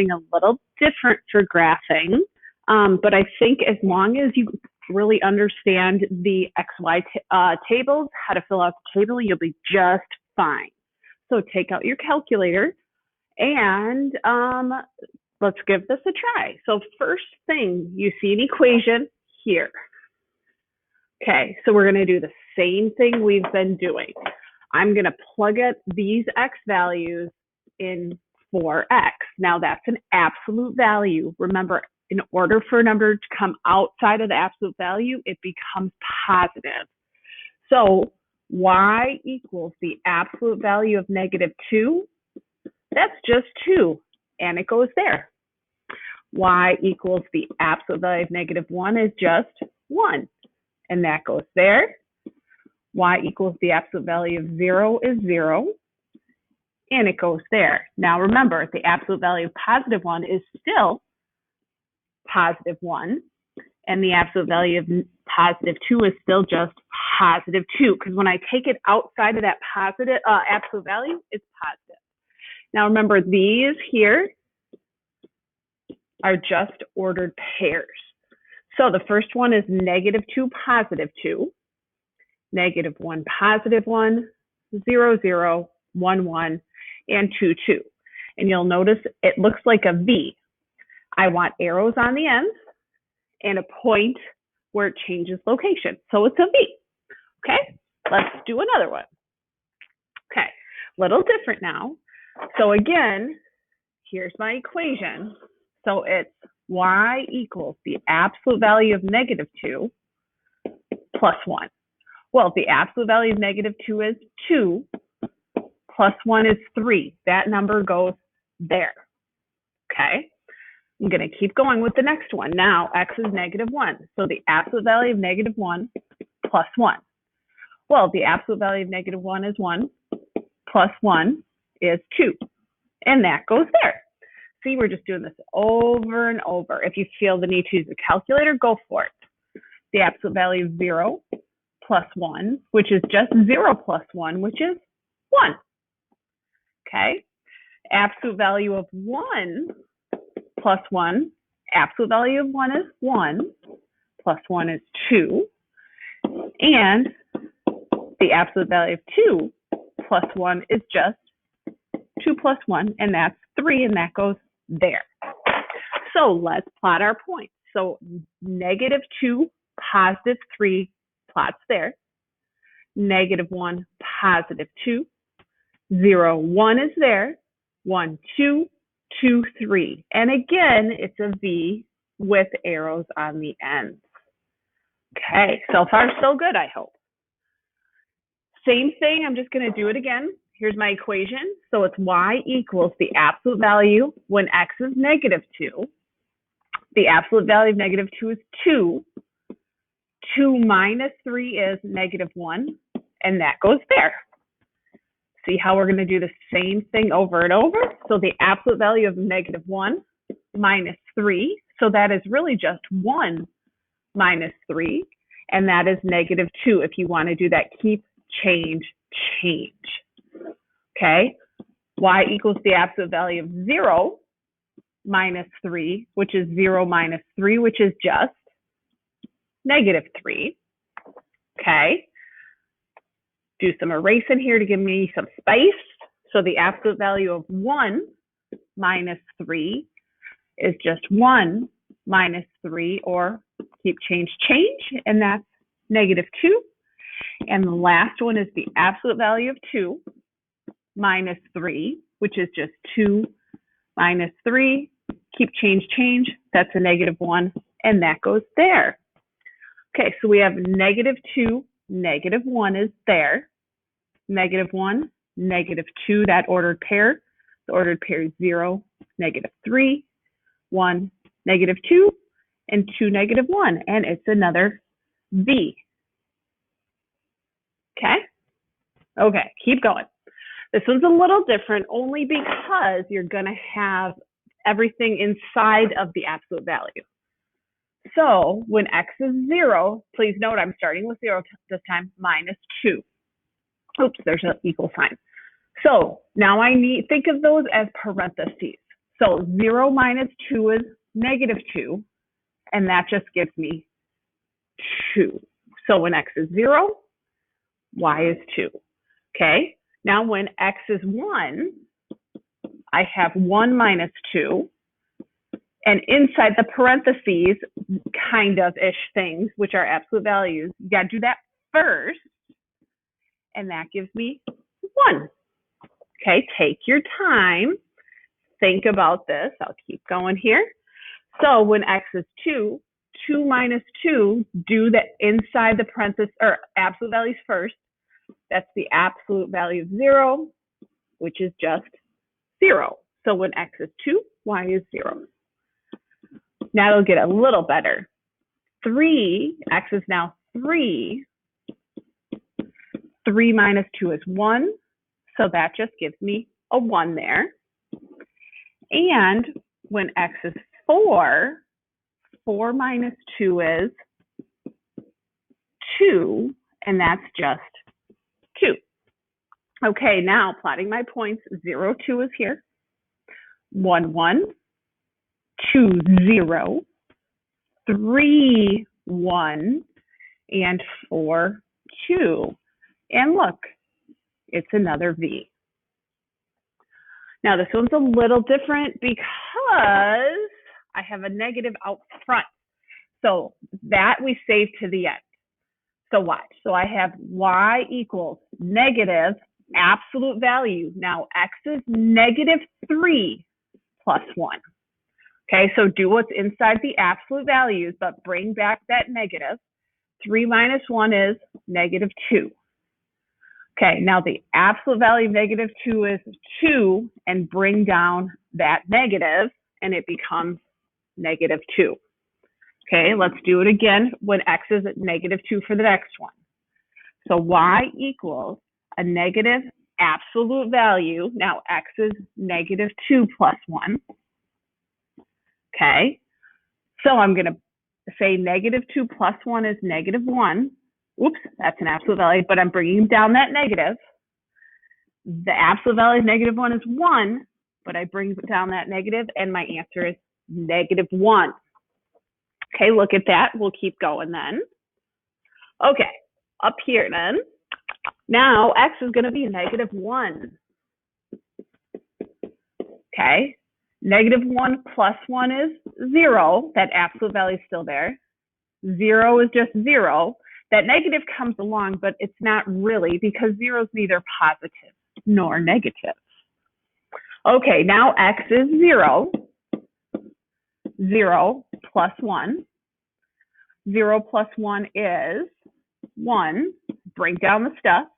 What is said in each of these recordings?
a little different for graphing, but I think as long as you really understand the XY tables, how to fill out the table, you'll be just fine. So take out your calculator and let's give this a try. So first thing, you see an equation here. Okay, so we're going to do the same thing we've been doing. I'm going to plug these x values in for x. Now that's an absolute value. Remember, in order for a number to come outside of the absolute value, it becomes positive. So y equals the absolute value of -2. That's just 2, and it goes there. Y equals the absolute value of -1 is just 1, and that goes there. Y equals the absolute value of 0 is 0, and it goes there. Now remember, the absolute value of +1 is still +1, and the absolute value of +2 is still just +2, because when I take it outside of that positive absolute value, it's positive. Now remember, these here are just ordered pairs. So the first one is -2, +2, -1, +1, 0, 0, 1, 1, and 2, 2. And you'll notice it looks like a V. I want arrows on the ends and a point where it changes location. So it's a V. Okay, let's do another one. Okay, little different now. So again, here's my equation. So it's y equals the absolute value of -2 plus 1. Well, the absolute value of -2 is 2, plus 1 is 3. That number goes there. Okay, I'm going to keep going with the next one. Now, x is -1. So the absolute value of -1 plus 1. Well, the absolute value of -1 is 1, plus 1 is 2, and that goes there. See, we're just doing this over and over. If you feel the need to use a calculator, go for it. The absolute value of 0 plus 1, which is just 0 plus 1, which is 1. Okay, absolute value of 1 plus 1, absolute value of 1 is 1, plus 1 is 2, and the absolute value of 2 plus 1 is just 2 plus 1, and that's 3, and that goes there. So let's plot our points. So -2, +3 plots there. -1, +2. 0, 1 is there. 1, 2, 2, 3. And again, it's a V with arrows on the ends. Okay, so far so good, I hope. Same thing, I'm just going to do it again. Here's my equation. So it's y equals the absolute value when x is -2. The absolute value of -2 is 2. 2 minus 3 is -1, and that goes there. See how we're going to do the same thing over and over? So the absolute value of -1 minus 3, so that is really just 1 minus 3, and that is -2. If you want to do that, keep, change, change. Okay, y equals the absolute value of 0 minus 3, which is 0 minus 3, which is just -3. Okay, do some erasing here to give me some space. So the absolute value of 1 minus 3 is just 1 minus 3, or keep, change, change, and that's -2. And the last one is the absolute value of 2 minus 3, which is just 2 minus 3, keep, change, change, that's a -1, and that goes there. Okay, so we have -2, -1 is there, -1, -2, that ordered pair. The ordered pair is 0, -3, 1, -2, and 2, -1, and it's another V. Okay? Okay, keep going. This one's a little different only because you're going to have everything inside of the absolute value. So when x is 0, please note I'm starting with 0 this time, -2. Oops, there's an equal sign. So now think of those as parentheses. So 0 minus 2 is -2, and that just gives me 2. So when x is 0, y is 2. Okay, now when x is 1, I have 1 minus 2, and inside the parentheses, kind of-ish things, which are absolute values, you got to do that first, and that gives me 1. Okay, take your time, think about this. I'll keep going here. So when x is 2, 2 minus 2, do the inside the parentheses, or absolute values first. That's the absolute value of 0, which is just 0. So when x is 2, y is 0. Now it'll get a little better. 3, x is now 3. 3 minus 2 is 1. So that just gives me a 1 there. And when x is 4, 4 minus 2 is 2, and that's just 2. Okay, now plotting my points, 0, 2 is here, 1, 1, 2, 0, 3, 1, and 4, 2. And look, it's another V. Now this one's a little different because I have a negative out front. So that we save to the end. So watch. So I have y equals negative absolute value. Now x is -3 plus 1. Okay, so do what's inside the absolute values, but bring back that negative. 3 minus 1 is -2. Okay, now the absolute value of -2 is 2, and bring down that negative, and it becomes -2. Okay, let's do it again when x is at -2 for the next one. So y equals a negative absolute value. Now x is -2 plus 1. Okay, so I'm going to say -2 plus 1 is -1. Oops, that's an absolute value, but I'm bringing down that negative. The absolute value of -1 is 1, but I bring down that negative, and my answer is -1. Okay, look at that. We'll keep going then. Okay, up here then. Now, x is going to be -1. Okay, -1 plus 1 is 0. That absolute value is still there. 0 is just 0. That negative comes along, but it's not really, because 0 is neither positive nor negative. Okay, now x is 0. 0 plus 1. 0 plus 1 is 1. Bring down the stuff.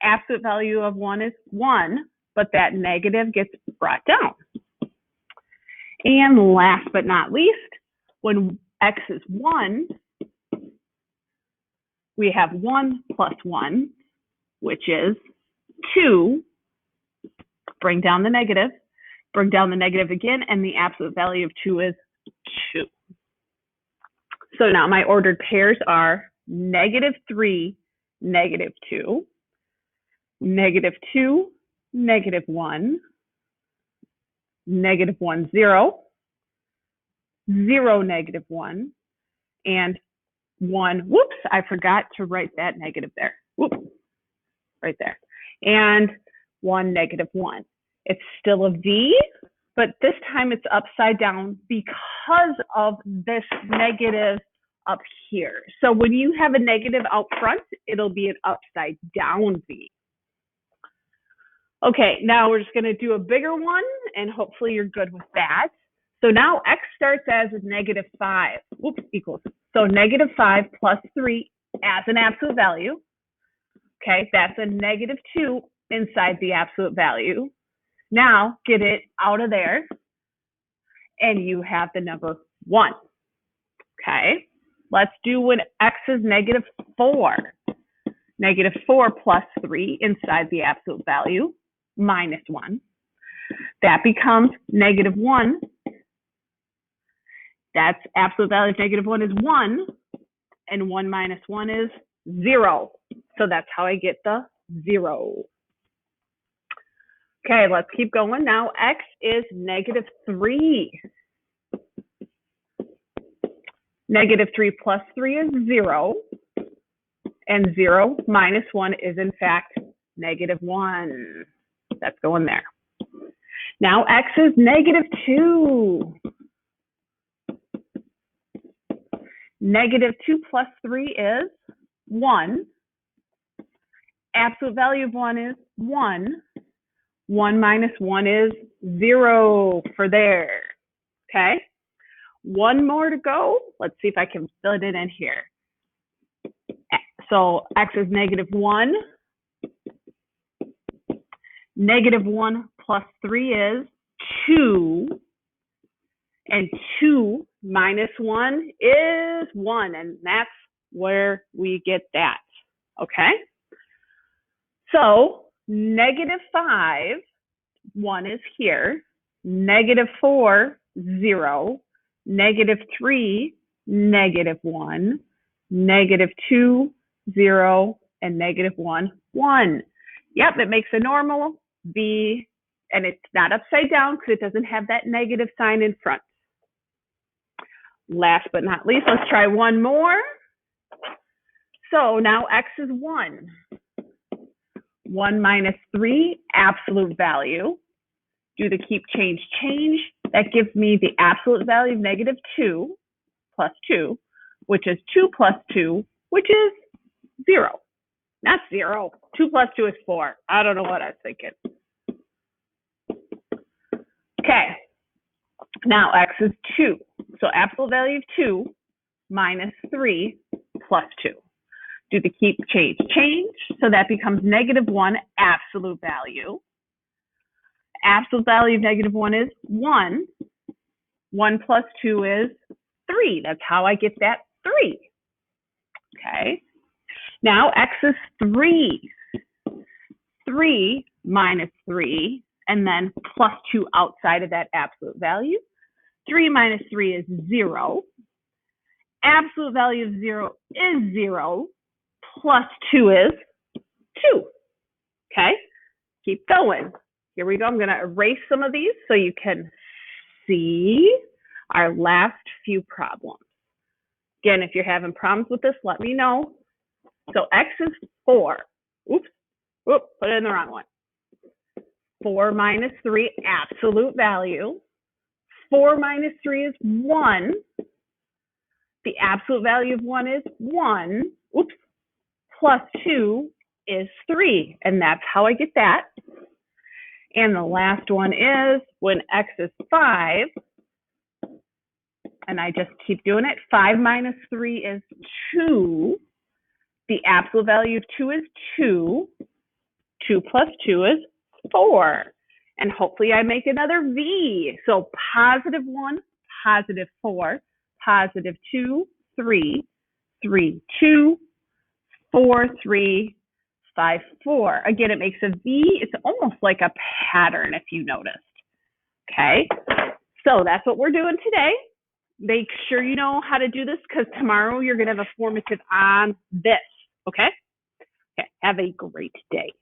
Absolute value of 1 is 1, but that negative gets brought down. And last but not least, when x is 1, we have 1 plus 1, which is 2. Bring down the negative. Bring down the negative again, and the absolute value of 2 is 2. So now my ordered pairs are -3, -2, -2, -1, -1, 0, 0, -1, and 1. Whoops, I forgot to write that negative there. Whoops, right there. And 1, -1. It's still a V, but this time it's upside down because of this negative up here. So when you have a negative out front, it'll be an upside down V. Okay, now we're just going to do a bigger one, and hopefully you're good with that. So now x starts as -5. Oops, equals. So -5 plus 3 as an absolute value. Okay, that's a -2 inside the absolute value. Now get it out of there, and you have the number 1. Okay, let's do when x is -4. -4 plus 3 inside the absolute value, -1. That becomes -1. That's absolute value of -1 is 1, and 1 minus 1 is 0. So that's how I get the 0. Okay, let's keep going. Now x is -3. -3 plus 3 is 0. And 0 minus 1 is, in fact, -1. That's going there. Now x is -2. -2 plus 3 is 1. Absolute value of 1 is 1. 1 minus 1 is 0 for there. Okay? One more to go. Let's see if I can fill it in here. So x is -1. -1 plus 3 is 2. And 2 minus 1 is 1. And that's where we get that. Okay? So -5, 1 is here. -4, 0. -3, -1. -2, 0. And -1, 1. Yep, it makes a normal V, and it's not upside down because it doesn't have that negative sign in front. Last but not least, let's try one more. So now x is 1. 1 minus 3, absolute value. Do the keep, change, change. That gives me the absolute value of -2 plus 2, which is 2 plus 2, which is 0. Not 0. 2 plus 2 is 4. I don't know what I was thinking. Okay. Now x is 2. So absolute value of 2 minus 3 plus 2. Do the keep, change, change. So that becomes -1 absolute value. Absolute value of -1 is 1. 1 plus 2 is 3. That's how I get that 3. Okay. Now x is 3. 3 minus 3, and then plus 2 outside of that absolute value. 3 minus 3 is 0. Absolute value of 0 is 0. Plus 2 is 2. Okay? Keep going. Here we go. I'm going to erase some of these so you can see our last few problems. Again, if you're having problems with this, let me know. So x is 4. Oops. Put it in the wrong one. 4 minus 3, absolute value. 4 minus 3 is 1. The absolute value of 1 is 1. Oops. Plus 2 is 3. And that's how I get that. And the last one is when x is 5. And I just keep doing it. 5 minus 3 is 2. The absolute value of 2 is 2. 2 plus 2 is 4. And hopefully I make another V. So +1, +4, +2, 3, 3, 2, 4, 3, 5, 4. Again, it makes a V. It's almost like a pattern if you noticed. Okay, so that's what we're doing today. Make sure you know how to do this because tomorrow you're going to have a formative on this. Okay? Okay, have a great day.